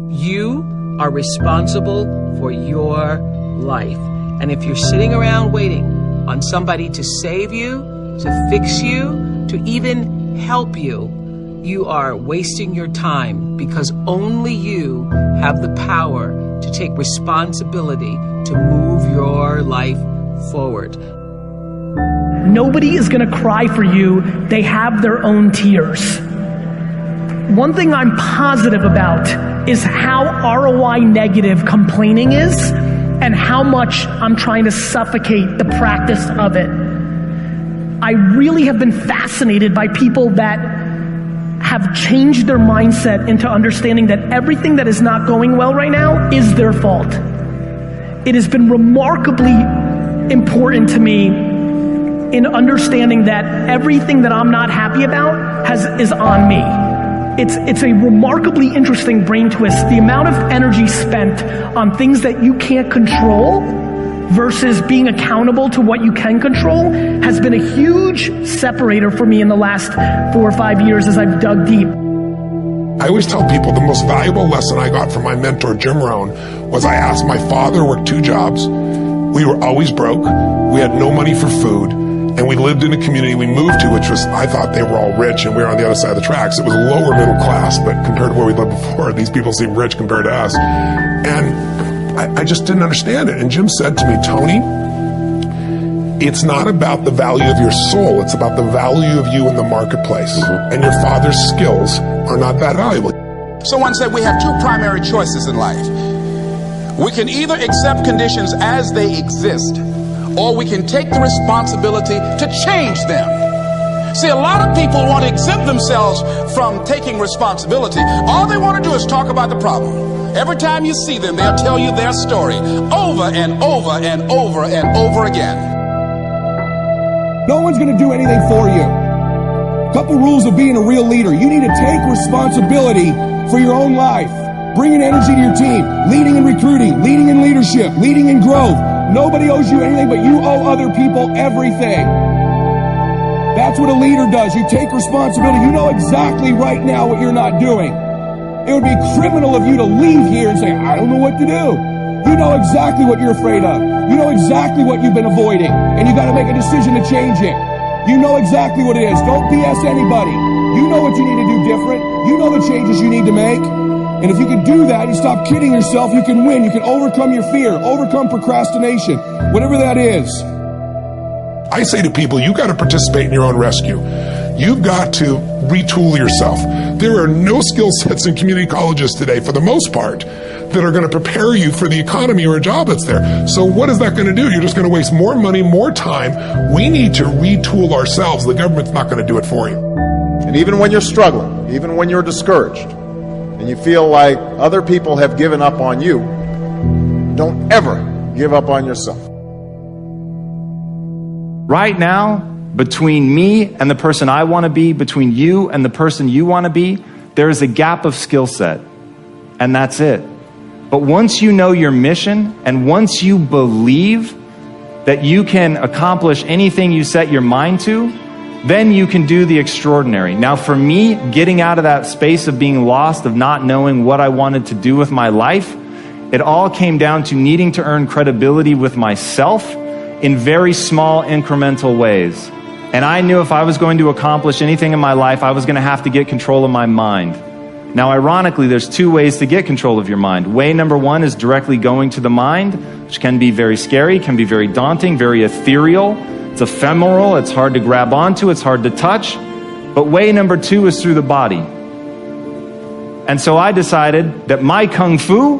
You are responsible for your life. And if you're sitting around waiting on somebody to save you, to fix you, to even help you, you are wasting your time, because only you have the power to take responsibility to move your life forward. Nobody is going to cry for you. They have their own tears. One thing I'm positive about is how ROI negative complaining is and how much I'm trying to suffocate the practice of it. I really have been fascinated by people that have changed their mindset into understanding that everything that is not going well right now is their fault. It has been remarkably important to me in understanding that everything that I'm not happy about is on me. It's a remarkably interesting brain twist. The amount of energy spent on things that you can't control versus being accountable to what you can control has been a huge separator for me in the last 4 or 5 years as I've dug deep. I always tell people the most valuable lesson I got from my mentor, Jim Rohn, was I asked my father, worked 2 jobs. We were always broke. We had no money for food. And we lived in a community we moved to, which was, I thought they were all rich and we were on the other side of the tracks. It was lower middle class, but compared to where we lived before, these people seemed rich compared to us. And I just didn't understand it. And Jim said to me, Tony, it's not about the value of your soul. It's about the value of you in the marketplace. And your father's skills are not that valuable. Someone said we have 2 primary choices in life. We can either accept conditions as they exist, or we can take the responsibility to change them. See, a lot of people want to exempt themselves from taking responsibility. All they want to do is talk about the problem. Every time you see them, they'll tell you their story over and over and over and over again. No one's going to do anything for you. A couple rules of being a real leader. You need to take responsibility for your own life. Bringing energy to your team. Leading and recruiting. Leading in leadership. Leading in growth. Nobody owes you anything, but you owe other people everything. That's what a leader does. You take responsibility. You know exactly right now what you're not doing. It would be criminal of you to leave here and say, I don't know what to do. You know exactly what you're afraid of. You know exactly what you've been avoiding, and you got to make a decision to change it. You know exactly what it is. Don't BS anybody. You know what you need to do different. You know the changes you need to make. And if you can do that, you stop kidding yourself, you can win. You can overcome your fear, overcome procrastination, whatever that is. I say to people, you got to participate in your own rescue. You've got to retool yourself. There are no skill sets in community colleges today, for the most part, that are going to prepare you for the economy or a job that's there. So what is that going to do? You're just going to waste more money, more time. We need to retool ourselves. The government's not going to do it for you. And even when you're struggling, even when you're discouraged, and you feel like other people have given up on you, don't ever give up on yourself. Right now, between me and the person I want to be, between you and the person you want to be, there is a gap of skill set, and that's it. But once you know your mission, and once you believe that you can accomplish anything you set your mind to, then you can do the extraordinary. Now for me, getting out of that space of being lost, of not knowing what I wanted to do with my life, it all came down to needing to earn credibility with myself in very small incremental ways. And I knew if I was going to accomplish anything in my life, I was going to have to get control of my mind. Now ironically, there's 2 ways to get control of your mind. Way number 1 is directly going to the mind, which can be very scary, can be very daunting, very ethereal. It's ephemeral, it's hard to grab onto, it's hard to touch. But way number 2 is through the body. And so I decided that my kung fu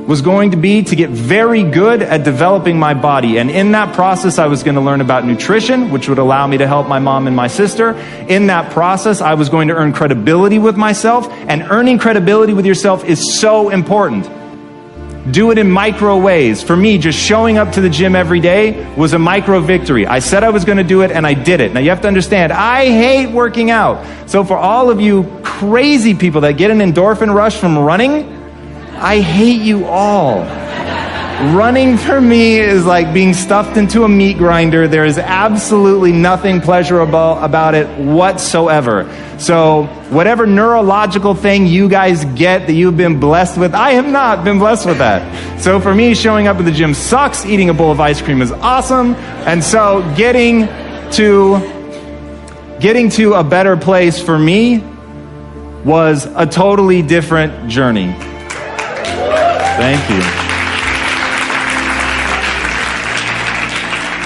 was going to be to get very good at developing my body. And in that process, I was going to learn about nutrition, which would allow me to help my mom and my sister. In that process, I was going to earn credibility with myself. And earning credibility with yourself is so important. Do it in micro ways. For me, just showing up to the gym every day was a micro victory. I said I was going to do it, and I did it. Now you have to understand, I hate working out. So for all of you crazy people that get an endorphin rush from running, I hate you all. Running for me is like being stuffed into a meat grinder. There is absolutely nothing pleasurable about it whatsoever. So whatever neurological thing you guys get that you've been blessed with, I have not been blessed with that. So for me, showing up at the gym sucks. Eating a bowl of ice cream is awesome. And so getting to a better place for me was a totally different journey. Thank you.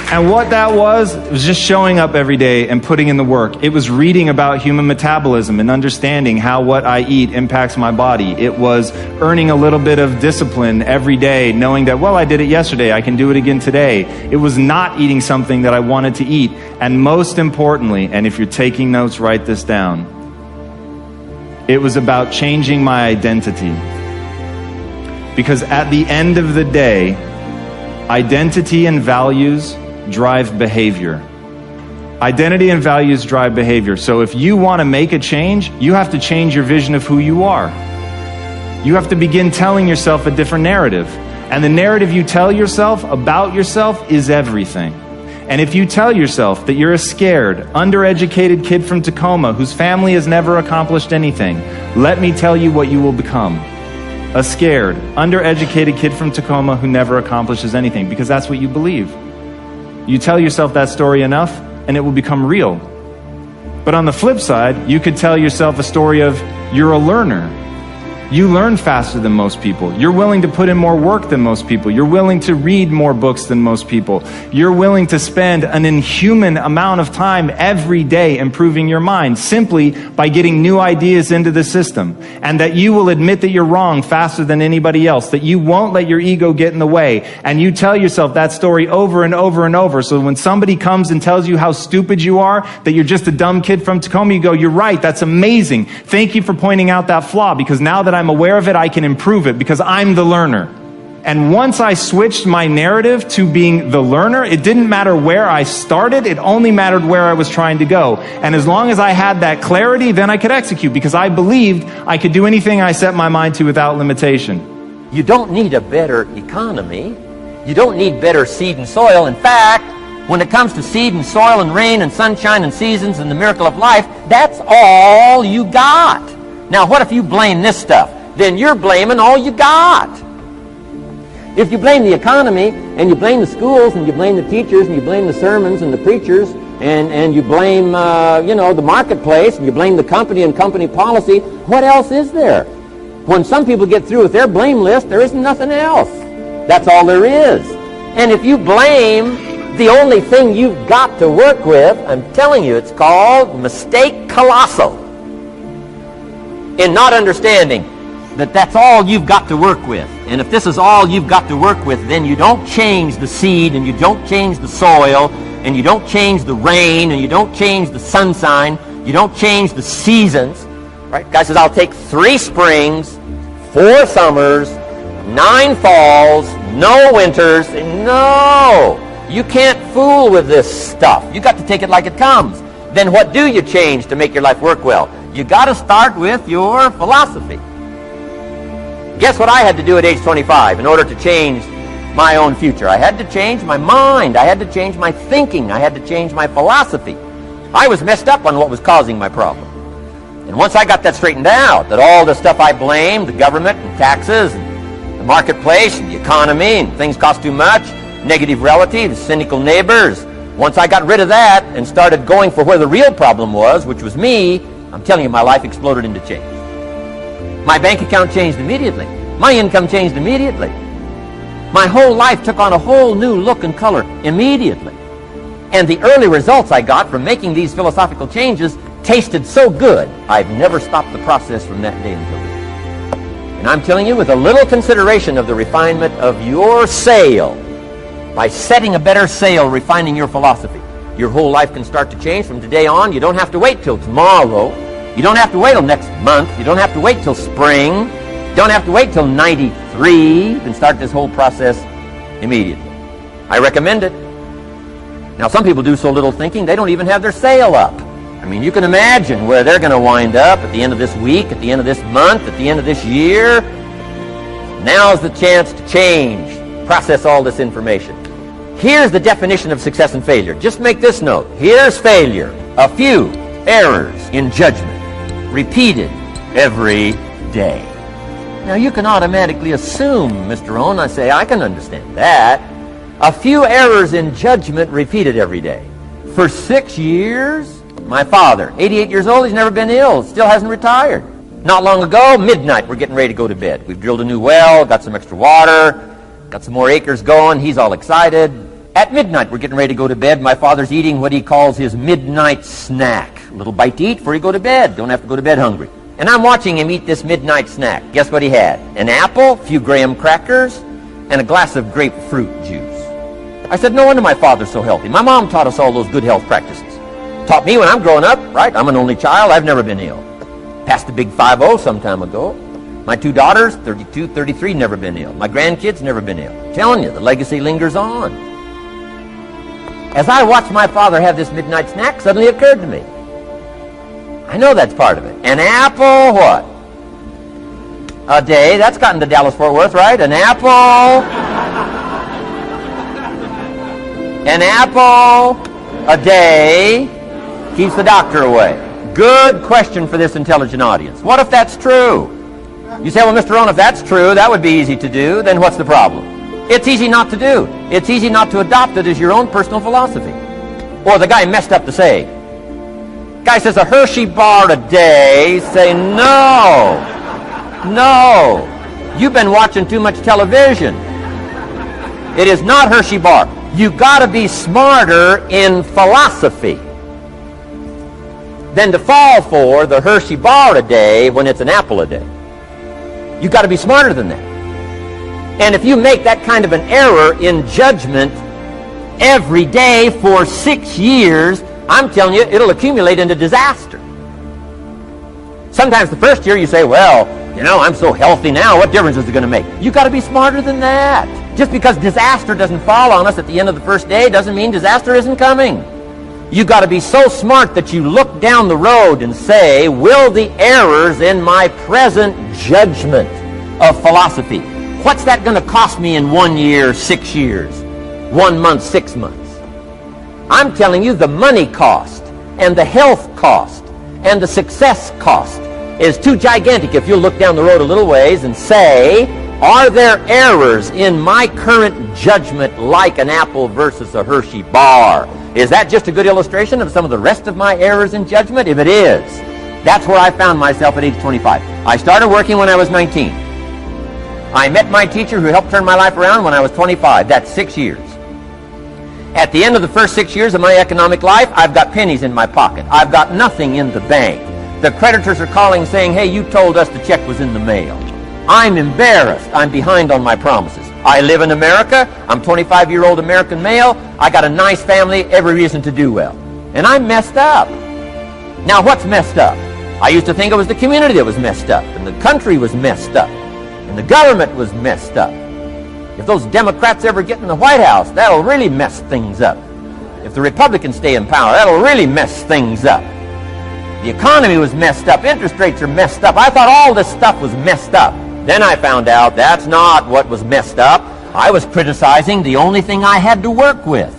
And what that was just showing up every day and putting in the work. It was reading about human metabolism and understanding how what I eat impacts my body. It was earning a little bit of discipline every day, knowing that, well, I did it yesterday, I can do it again today. It was not eating something that I wanted to eat. And most importantly, and if you're taking notes, write this down, it was about changing my identity. Because at the end of the day, identity and values drive behavior. Identity and values drive behavior. So if you want to make a change, you have to change your vision of who you are. You have to begin telling yourself a different narrative. And the narrative you tell yourself about yourself is everything. And if you tell yourself that you're a scared, undereducated kid from Tacoma whose family has never accomplished anything, let me tell you what you will become. A scared, undereducated kid from Tacoma who never accomplishes anything, because that's what you believe. You tell yourself that story enough, and it will become real. But on the flip side, you could tell yourself a story of you're a learner. You learn faster than most people. You're willing to put in more work than most people. You're willing to read more books than most people. You're willing to spend an inhuman amount of time every day improving your mind simply by getting new ideas into the system. And that you will admit that you're wrong faster than anybody else. That you won't let your ego get in the way. And you tell yourself that story over and over and over. So when somebody comes and tells you how stupid you are, that you're just a dumb kid from Tacoma, you go, you're right, that's amazing. Thank you for pointing out that flaw, because now that I'm aware of it, I can improve it because I'm the learner. And once I switched my narrative to being the learner, it didn't matter where I started, it only mattered where I was trying to go. And as long as I had that clarity, then I could execute, because I believed I could do anything I set my mind to without limitation. You don't need a better economy. You don't need better seed and soil. In fact, when it comes to seed and soil and rain and sunshine and seasons and the miracle of life, that's all you got. Now, what if you blame this stuff? Then you're blaming all you got. If you blame the economy, and you blame the schools, and you blame the teachers, and you blame the sermons and the preachers, and you blame, the marketplace, and you blame the company and company policy, what else is there? When some people get through with their blame list, there isn't nothing else. That's all there is. And if you blame the only thing you've got to work with, I'm telling you, it's called mistake colossal. In not understanding that that's all you've got to work with. And if this is all you've got to work with, then you don't change the seed, and you don't change the soil, and you don't change the rain, and you don't change the sunshine, you don't change the seasons. Right? Guy says, I'll take 3 springs, 4 summers, 9 falls, no winters. No! You can't fool with this stuff. You got to take it like it comes. Then what do you change to make your life work well? You got to start with your philosophy. Guess what I had to do at age 25 in order to change my own future? I had to change my mind. I had to change my thinking. I had to change my philosophy. I was messed up on what was causing my problem. And once I got that straightened out, that all the stuff I blamed, the government and taxes and the marketplace and the economy and things cost too much, negative relatives, cynical neighbors, once I got rid of that and started going for where the real problem was, which was me, I'm telling you, my life exploded into change. My bank account changed immediately. My income changed immediately. My whole life took on a whole new look and color immediately. And the early results I got from making these philosophical changes tasted so good, I've never stopped the process from that day until today. And I'm telling you, with a little consideration of the refinement of your sail, by setting a better sail, refining your philosophy, your whole life can start to change from today on. You don't have to wait till tomorrow. You don't have to wait till next month. You don't have to wait till spring. You don't have to wait till 93. You can start this whole process immediately. I recommend it. Now, some people do so little thinking, they don't even have their sail up. I mean, you can imagine where they're going to wind up at the end of this week, at the end of this month, at the end of this year. Now's the chance to change. process all this information. Here's the definition of success and failure. Just make this note. Here's failure. A few errors in judgment, repeated every day. Now you can automatically assume, Mr. Owen, I say, I can understand that. A few errors in judgment repeated every day. For 6 years, my father, 88 years old, he's never been ill, still hasn't retired. Not long ago, midnight, we're getting ready to go to bed. We've drilled a new well, got some extra water, got some more acres going, he's all excited. At midnight, we're getting ready to go to bed. My father's eating what he calls his midnight snack. A little bite to eat before you go to bed. Don't have to go to bed hungry. And I'm watching him eat this midnight snack. Guess what he had? An apple, a few graham crackers, and a glass of grapefruit juice. I said, no wonder my father's so healthy. My mom taught us all those good health practices. Taught me when I'm growing up, right? I'm an only child. I've never been ill. Passed the big 5-0 some time ago. My 2 daughters, 32, 33, never been ill. My grandkids, never been ill. I'm telling you, the legacy lingers on. As I watched my father have this midnight snack, suddenly it occurred to me. I know that's part of it. An apple, what? A day. That's gotten to Dallas-Fort Worth, right? An apple. An apple a day keeps the doctor away. Good question for this intelligent audience. What if that's true? You say, well, Mr. Owen, if that's true, that would be easy to do. Then what's the problem? It's easy not to do. It's easy not to adopt it as your own personal philosophy. Or the guy messed up the saying. Guy says a Hershey bar a day. Say, no. You've been watching too much television. It is not Hershey bar. You got to be smarter in philosophy than to fall for the Hershey bar a day when it's an apple a day. You got to be smarter than that. And if you make that kind of an error in judgment every day for 6 years, I'm telling you, it'll accumulate into disaster. Sometimes the first year you say, well, you know, I'm so healthy now, what difference is it going to make? You got to be smarter than that. Just because disaster doesn't fall on us at the end of the first day doesn't mean disaster isn't coming. You got to be so smart that you look down the road and say, will the errors in my present judgment of philosophy, what's that going to cost me in 1 year, 6 years, 1 month, 6 months? I'm telling you, the money cost and the health cost and the success cost is too gigantic if you look down the road a little ways and say, are there errors in my current judgment like an apple versus a Hershey bar? Is that just a good illustration of some of the rest of my errors in judgment? If it is, that's where I found myself at age 25. I started working when I was 19. I met my teacher who helped turn my life around when I was 25. That's 6 years. At the end of the first 6 years of my economic life, I've got pennies in my pocket. I've got nothing in the bank. The creditors are calling saying, hey, you told us the check was in the mail. I'm embarrassed. I'm behind on my promises. I live in America. I'm 25-year-old American male. I got a nice family, every reason to do well. And I'm messed up. Now, what's messed up? I used to think it was the community that was messed up, and the country was messed up, and the government was messed up. If those Democrats ever get in the White House, that'll really mess things up. If the Republicans stay in power, that'll really mess things up. The economy was messed up. Interest rates are messed up. I thought all this stuff was messed up. Then I found out that's not what was messed up. I was criticizing the only thing I had to work with.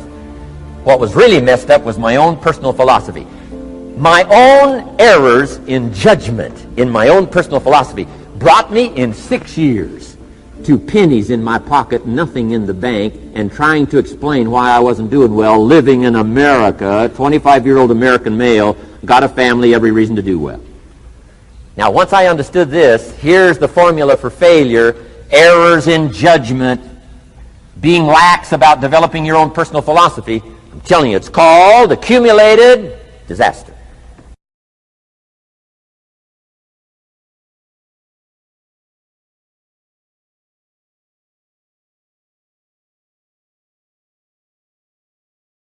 What was really messed up was my own personal philosophy. My own errors in judgment in my own personal philosophy brought me in 6 years to pennies in my pocket, nothing in the bank, and trying to explain why I wasn't doing well, living in America, 25-year-old American male, got a family, every reason to do well. Now, once I understood this, here's the formula for failure: errors in judgment, being lax about developing your own personal philosophy. I'm telling you, it's called accumulated disaster.